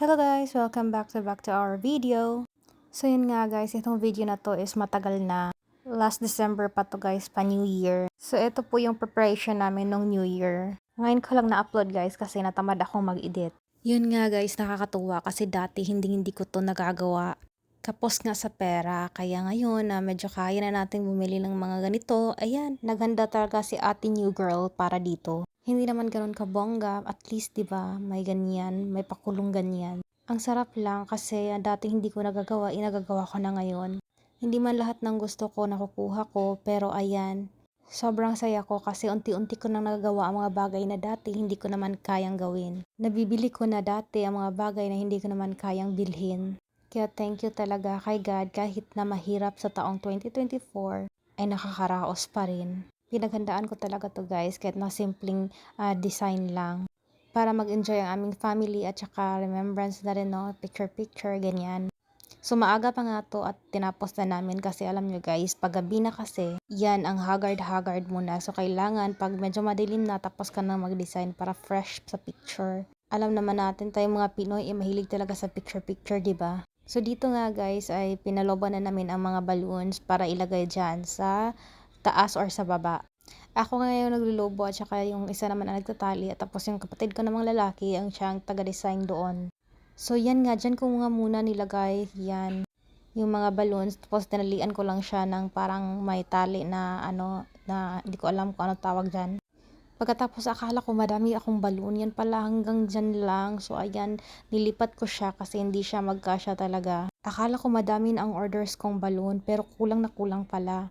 Hello guys! Welcome back to our video. So yun nga guys, itong video na to is matagal na. Last December pa to guys, pa New Year. So ito po yung preparation namin nung New Year. Ngayon ko lang na-upload guys kasi natamad akong mag-edit. Yun nga guys, nakakatuwa kasi dati hindi ko to nagagawa. Kapos nga sa pera, kaya ngayon na medyo kaya na natin bumili ng mga ganito, ayan, naghanda talaga si ate new girl para dito. Hindi naman ganoon kabongga, at least 'di ba, may ganyan, may pakulong ganyan. Ang sarap lang kasi dati hindi ko nagagawa, inagagawa ko na ngayon. Hindi man lahat ng gusto ko nakukuha ko, pero ayan, sobrang saya ko kasi unti-unti ko nang nagagawa ang mga bagay na dati hindi ko naman kayang gawin. Nabibili ko na dati ang mga bagay na hindi ko naman kayang bilhin. Kaya thank you talaga kay God kahit na mahirap sa taong 2024 ay nakakaraos pa rin. Pinaghandaan ko talaga to guys kahit na simpleng design lang. Para mag-enjoy ang aming family at saka remembrance na rin no, picture ganyan. So maaga pa nga to at tinapos na namin kasi alam nyo guys, pag gabi na kasi, yan ang haggard muna. So kailangan pag medyo madilim na tapos ka na mag-design para fresh sa picture. Alam naman natin tayong mga Pinoy mahilig talaga sa picture, di ba? So dito nga guys ay pinaloban na namin ang mga balloons para ilagay dyan sa taas or sa baba. Ako ngayon naglulubo at saka yung isa naman ang nagtatali at tapos yung kapatid ko namang lalaki ang siyang taga-design doon. So yan nga, dyan ko nga muna nilagay yan yung mga balloons tapos tinalian ko lang siya ng parang may tali na ano na hindi ko alam kung ano tawag dyan. Pagkatapos akala ko madami akong balloon, yan pala hanggang dyan lang. So ayan, nilipat ko siya kasi hindi siya magkasya talaga. Akala ko madami na ang orders kong balloon pero kulang na kulang pala.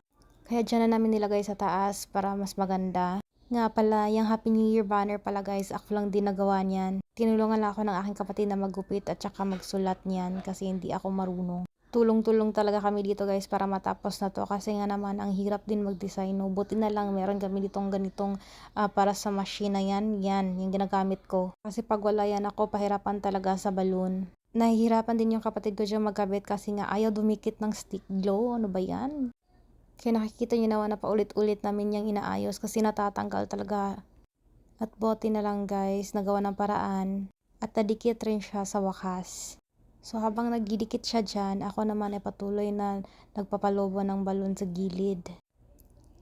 Kaya dyan na namin nilagay sa taas para mas maganda. Nga pala, yung Happy New Year banner pala guys, ako lang din nagawa niyan. Tinulungan lang ako ng aking kapatid na maggupit at saka magsulat niyan kasi hindi ako marunong. Tulong-tulong talaga kami dito guys para matapos na to kasi nga naman ang hirap din mag-design. No? Buti na lang meron kami ditong ganitong para sa machine na yan yung ginagamit ko. Kasi pag wala yan ako, pahirapan talaga sa balloon. Nahihirapan din yung kapatid ko dyan magkabit kasi nga ayaw dumikit ng stick glow. Ano ba yan? Kaya nakikita nyo naman na paulit-ulit namin yung inaayos kasi natatanggal talaga. At bote na lang guys, nagawa ng paraan. At nadikit rin siya sa wakas. So habang nagdidikit siya dyan, ako naman ay patuloy na nagpapalobo ng balon sa gilid.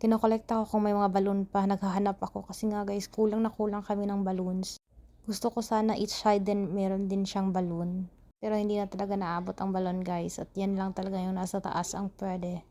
Kinokolekta ko kung may mga balon pa, naghahanap ako kasi nga guys, kulang na kulang kami ng balloons. Gusto ko sana each side din meron din siyang balon. Pero hindi na talaga naabot ang balon guys at yan lang talaga yung nasa taas ang pwede.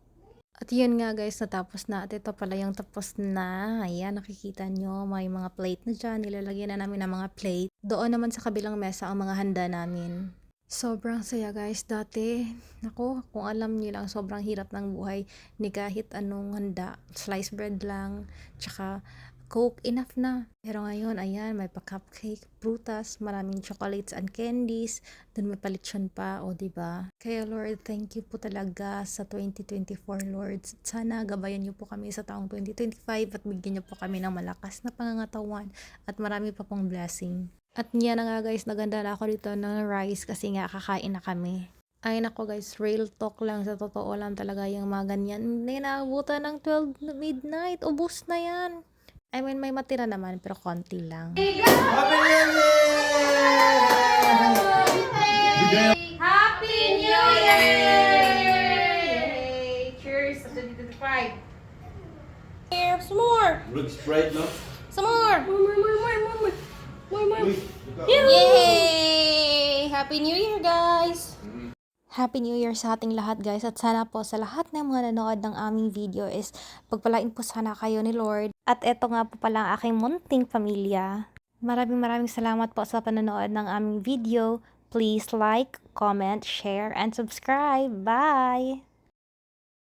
At yun nga guys, natapos na. At ito pala yung tapos na. Ayan, nakikita nyo, may mga plate na dyan. Nilalagyan na namin ng mga plate. Doon naman sa kabilang mesa ang mga handa namin. Sobrang saya guys. Dati, naku, kung alam niyo lang, sobrang hirap ng buhay. Ni kahit anong handa. Sliced bread lang, tsaka Coke, enough na. Pero ngayon, ayan, may pa-cupcake, prutas, maraming chocolates and candies, dun may palitsyon pa, o diba? Kaya Lord, thank you po talaga sa 2024, Lord. Sana gabayan niyo po kami sa taong 2025 at bigyan niyo po kami ng malakas na pangangatawan at marami pa pong blessing. At niya na nga guys, naganda na ako dito ng rice kasi nga kakain na kami. Ay nako guys, real talk lang, sa totoo lang talaga yung mga ganyan. Hindi naabutan ng 12 midnight, ubos na yan. I mean, may matira naman, pero konti lang. Happy New Year! Happy New Year! Cheers to 2025! Here, some more! Looks bright, no? Some more! More! Yay! Happy New Year, guys! Happy New Year sa ating lahat guys at sana po sa lahat ng mga nanood ng aming video is pagpalain po sana kayo ni Lord. At eto nga po pala ang aking munting pamilya. Maraming salamat po sa panonood ng aming video. Please like, comment, share, and subscribe. Bye!